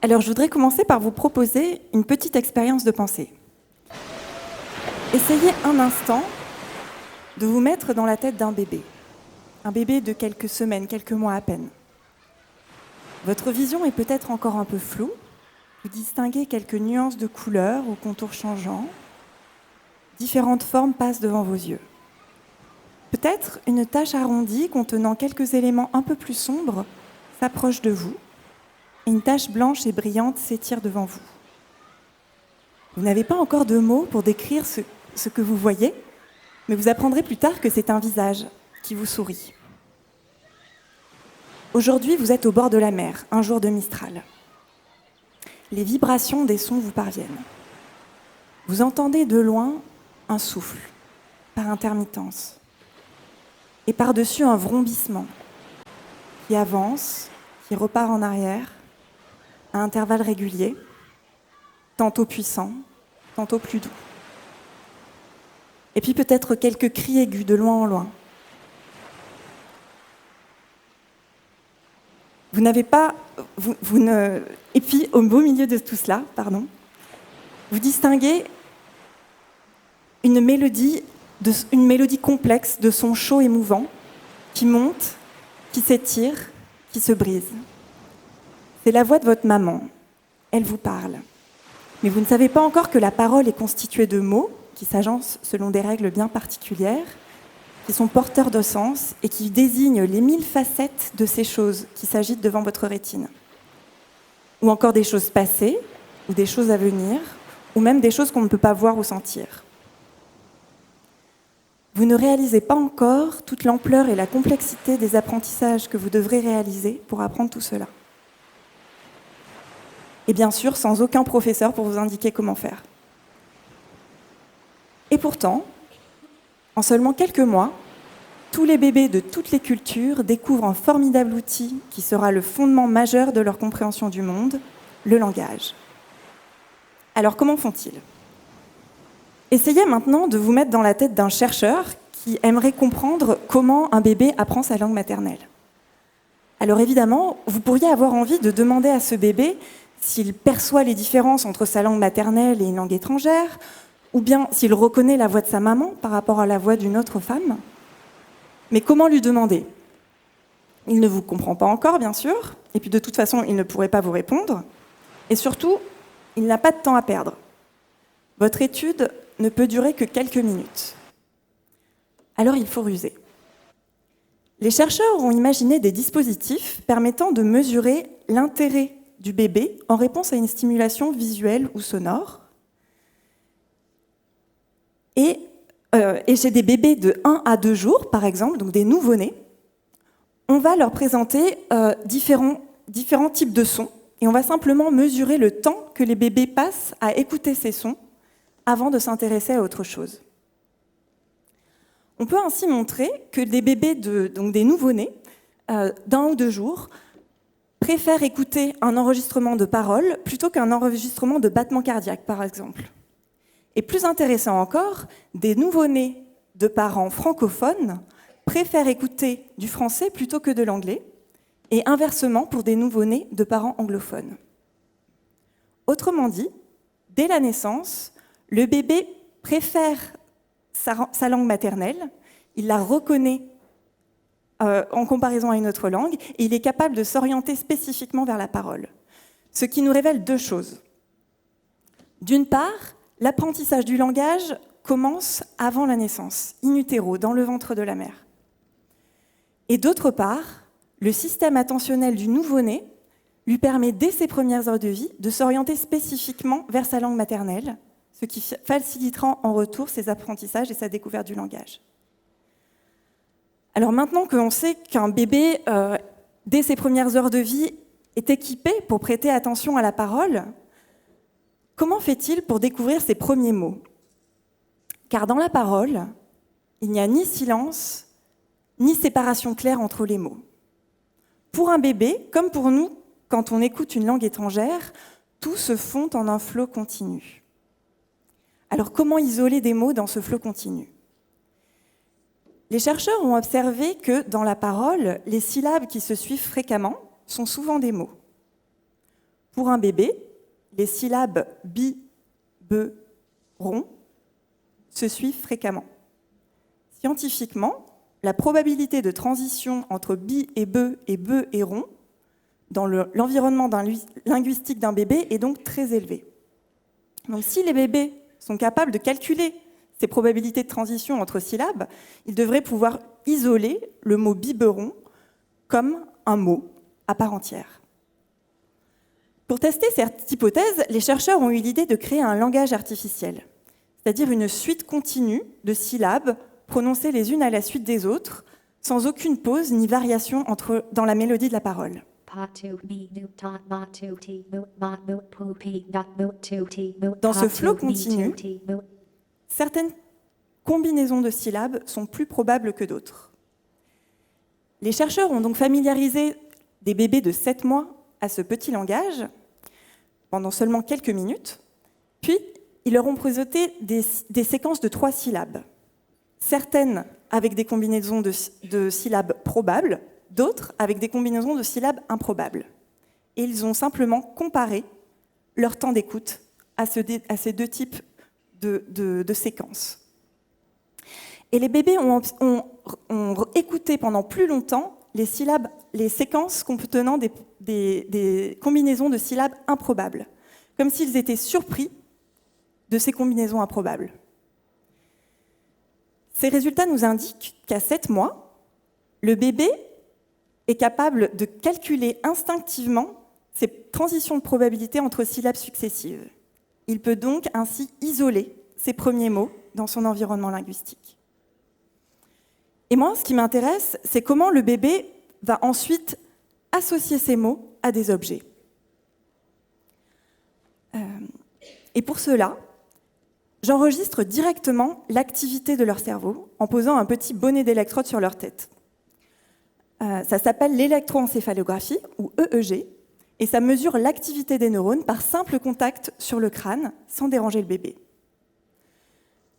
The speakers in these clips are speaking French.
Alors, je voudrais commencer par vous proposer une petite expérience de pensée. Essayez un instant de vous mettre dans la tête d'un bébé. Un bébé de quelques semaines, quelques mois à peine. Votre vision est peut-être encore un peu floue. Vous distinguez quelques nuances de couleurs aux contours changeants. Différentes formes passent devant vos yeux. Peut-être une tache arrondie contenant quelques éléments un peu plus sombres s'approche de vous. Et une tache blanche et brillante s'étire devant vous. Vous n'avez pas encore de mots pour décrire ce que vous voyez, mais vous apprendrez plus tard que c'est un visage qui vous sourit. Aujourd'hui, vous êtes au bord de la mer, un jour de Mistral. Les vibrations des sons vous parviennent. Vous entendez de loin un souffle, par intermittence, et par-dessus un vrombissement qui avance, qui repart en arrière, à intervalles réguliers, tantôt puissants, tantôt plus doux. Et puis peut-être quelques cris aigus de loin en loin. Et puis au beau milieu de tout cela, vous distinguez une mélodie complexe de sons chauds et mouvants qui monte, qui s'étire, qui se brise. C'est la voix de votre maman. Elle vous parle. Mais vous ne savez pas encore que la parole est constituée de mots qui s'agencent selon des règles bien particulières, qui sont porteurs de sens et qui désignent les 1000 facettes de ces choses qui s'agitent devant votre rétine. Ou encore des choses passées, ou des choses à venir, ou même des choses qu'on ne peut pas voir ou sentir. Vous ne réalisez pas encore toute l'ampleur et la complexité des apprentissages que vous devrez réaliser pour apprendre tout cela. Et bien sûr, sans aucun professeur pour vous indiquer comment faire. Et pourtant, en seulement quelques mois, tous les bébés de toutes les cultures découvrent un formidable outil qui sera le fondement majeur de leur compréhension du monde, le langage. Alors comment font-ils ? Essayez maintenant de vous mettre dans la tête d'un chercheur qui aimerait comprendre comment un bébé apprend sa langue maternelle. Alors évidemment, vous pourriez avoir envie de demander à ce bébé s'il perçoit les différences entre sa langue maternelle et une langue étrangère, ou bien s'il reconnaît la voix de sa maman par rapport à la voix d'une autre femme. Mais comment lui demander ? Il ne vous comprend pas encore, bien sûr, et puis de toute façon, il ne pourrait pas vous répondre. Et surtout, il n'a pas de temps à perdre. Votre étude ne peut durer que quelques minutes. Alors il faut ruser. Les chercheurs ont imaginé des dispositifs permettant de mesurer l'intérêt du bébé en réponse à une stimulation visuelle ou sonore. Et chez des bébés de 1 à 2 jours, par exemple, donc des nouveau-nés, on va leur présenter différents types de sons et on va simplement mesurer le temps que les bébés passent à écouter ces sons avant de s'intéresser à autre chose. On peut ainsi montrer que des bébés, donc des nouveau-nés, d'1 ou 2 jours, préfèrent écouter un enregistrement de paroles plutôt qu'un enregistrement de battements cardiaques, par exemple. Et plus intéressant encore, des nouveau-nés de parents francophones préfèrent écouter du français plutôt que de l'anglais, et inversement pour des nouveau-nés de parents anglophones. Autrement dit, dès la naissance, le bébé préfère sa langue maternelle, il la reconnaît en comparaison à une autre langue, et il est capable de s'orienter spécifiquement vers la parole. Ce qui nous révèle 2 choses. D'une part, l'apprentissage du langage commence avant la naissance, in utero, dans le ventre de la mère. Et d'autre part, le système attentionnel du nouveau-né lui permet, dès ses premières heures de vie, de s'orienter spécifiquement vers sa langue maternelle, ce qui facilitera en retour ses apprentissages et sa découverte du langage. Alors maintenant qu'on sait qu'un bébé, dès ses premières heures de vie, est équipé pour prêter attention à la parole, comment fait-il pour découvrir ses premiers mots ? Car dans la parole, il n'y a ni silence, ni séparation claire entre les mots. Pour un bébé, comme pour nous, quand on écoute une langue étrangère, tout se fond en un flot continu. Alors comment isoler des mots dans ce flot continu ? Les chercheurs ont observé que dans la parole, les syllabes qui se suivent fréquemment sont souvent des mots. Pour un bébé, les syllabes bi, be, ron se suivent fréquemment. Scientifiquement, la probabilité de transition entre bi et be et ron dans l'environnement linguistique d'un bébé est donc très élevée. Donc si les bébés sont capables de calculer ces probabilités de transition entre syllabes, ils devraient pouvoir isoler le mot biberon comme un mot à part entière. Pour tester cette hypothèse, les chercheurs ont eu l'idée de créer un langage artificiel, c'est-à-dire une suite continue de syllabes prononcées les unes à la suite des autres, sans aucune pause ni variation dans la mélodie de la parole. Dans ce flot continu, certaines combinaisons de syllabes sont plus probables que d'autres. Les chercheurs ont donc familiarisé des bébés de 7 mois à ce petit langage pendant seulement quelques minutes, puis ils leur ont présenté des séquences de 3 syllabes, certaines avec des combinaisons de syllabes probables, d'autres avec des combinaisons de syllabes improbables. Et ils ont simplement comparé leur temps d'écoute à ces 2 types de séquences. Et les bébés ont écouté pendant plus longtemps les séquences contenant des combinaisons de syllabes improbables, comme s'ils étaient surpris de ces combinaisons improbables. Ces résultats nous indiquent qu'à 7 mois, le bébé est capable de calculer instinctivement ces transitions de probabilité entre syllabes successives. Il peut donc ainsi isoler ses premiers mots dans son environnement linguistique. Et moi, ce qui m'intéresse, c'est comment le bébé va ensuite associer ces mots à des objets. Et pour cela, j'enregistre directement l'activité de leur cerveau en posant un petit bonnet d'électrode sur leur tête. Ça s'appelle l'électroencéphalographie, ou EEG, et ça mesure l'activité des neurones par simple contact sur le crâne, sans déranger le bébé.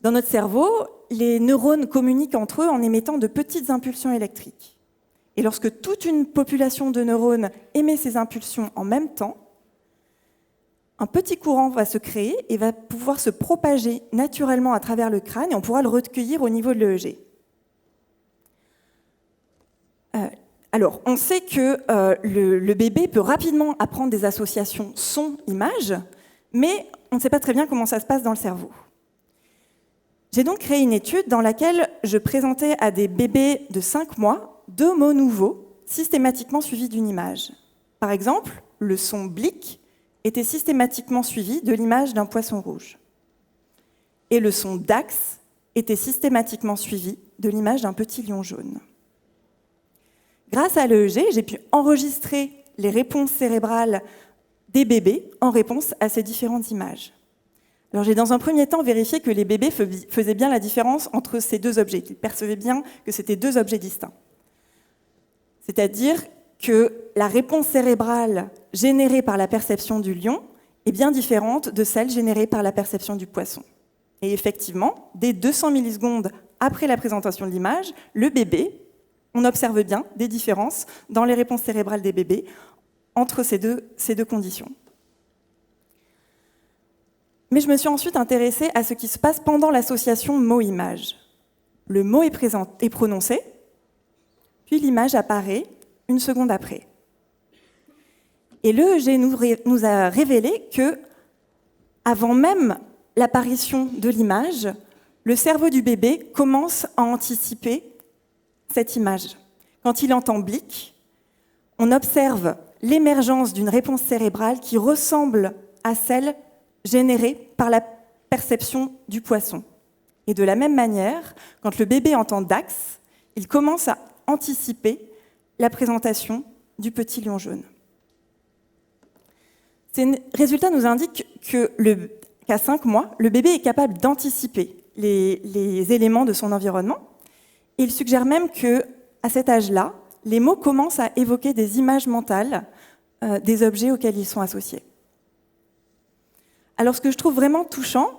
Dans notre cerveau, les neurones communiquent entre eux en émettant de petites impulsions électriques. Et lorsque toute une population de neurones émet ces impulsions en même temps, un petit courant va se créer et va pouvoir se propager naturellement à travers le crâne et on pourra le recueillir au niveau de l'EEG. Alors, on sait que le bébé peut rapidement apprendre des associations son-image, mais on ne sait pas très bien comment ça se passe dans le cerveau. J'ai donc créé une étude dans laquelle je présentais à des bébés de 5 mois 2 mots nouveaux, systématiquement suivis d'une image. Par exemple, le son blic était systématiquement suivi de l'image d'un poisson rouge. Et le son dax était systématiquement suivi de l'image d'un petit lion jaune. Grâce à l'EEG, j'ai pu enregistrer les réponses cérébrales des bébés en réponse à ces différentes images. Alors j'ai dans un premier temps vérifié que les bébés faisaient bien la différence entre ces 2 objets, qu'ils percevaient bien que c'était 2 objets distincts. C'est-à-dire que la réponse cérébrale générée par la perception du lion est bien différente de celle générée par la perception du poisson. Et effectivement, dès 200 millisecondes après la présentation de l'image, le bébé, on observe bien des différences dans les réponses cérébrales des bébés entre ces deux conditions. Mais je me suis ensuite intéressée à ce qui se passe pendant l'association mot-image. Le mot est prononcé, puis l'image apparaît 1 seconde après. Et l'EEG nous a révélé que, avant même l'apparition de l'image, le cerveau du bébé commence à anticiper cette image. Quand il entend blic, on observe l'émergence d'une réponse cérébrale qui ressemble à celle générée par la perception du poisson. Et de la même manière, quand le bébé entend dax, il commence à anticiper la présentation du petit lion jaune. Ces résultats nous indiquent qu'à 5 mois, le bébé est capable d'anticiper les éléments de son environnement. Et il suggère même qu'à cet âge-là, les mots commencent à évoquer des images mentales des objets auxquels ils sont associés. Alors ce que je trouve vraiment touchant,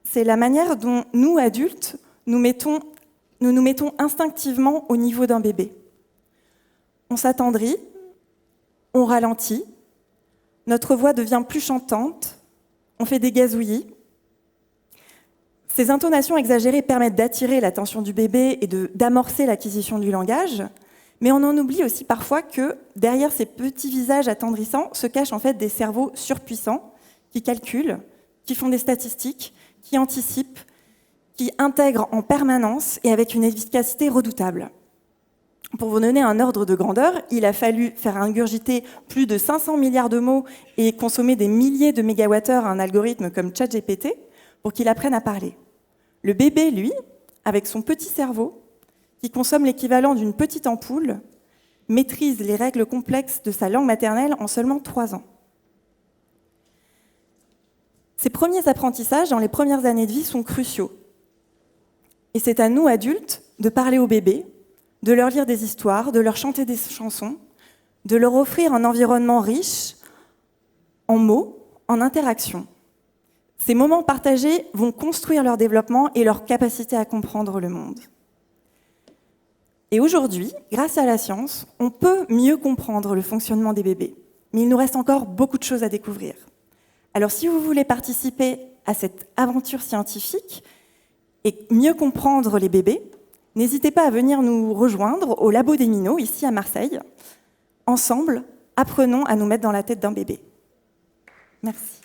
c'est la manière dont nous, adultes, nous nous mettons instinctivement au niveau d'un bébé. On s'attendrit, on ralentit, notre voix devient plus chantante, on fait des gazouillis. Ces intonations exagérées permettent d'attirer l'attention du bébé et d'amorcer l'acquisition du langage, mais on en oublie aussi parfois que derrière ces petits visages attendrissants se cachent en fait des cerveaux surpuissants qui calculent, qui font des statistiques, qui anticipent, qui intègrent en permanence et avec une efficacité redoutable. Pour vous donner un ordre de grandeur, il a fallu faire ingurgiter plus de 500 milliards de mots et consommer des milliers de mégawattheures à un algorithme comme ChatGPT pour qu'il apprenne à parler. Le bébé, lui, avec son petit cerveau, qui consomme l'équivalent d'une petite ampoule, maîtrise les règles complexes de sa langue maternelle en seulement 3 ans. Ces premiers apprentissages dans les premières années de vie sont cruciaux. Et c'est à nous, adultes, de parler aux bébés, de leur lire des histoires, de leur chanter des chansons, de leur offrir un environnement riche en mots, en interactions. Ces moments partagés vont construire leur développement et leur capacité à comprendre le monde. Et aujourd'hui, grâce à la science, on peut mieux comprendre le fonctionnement des bébés. Mais il nous reste encore beaucoup de choses à découvrir. Alors si vous voulez participer à cette aventure scientifique et mieux comprendre les bébés, n'hésitez pas à venir nous rejoindre au Labo des Minots, ici à Marseille. Ensemble, apprenons à nous mettre dans la tête d'un bébé. Merci.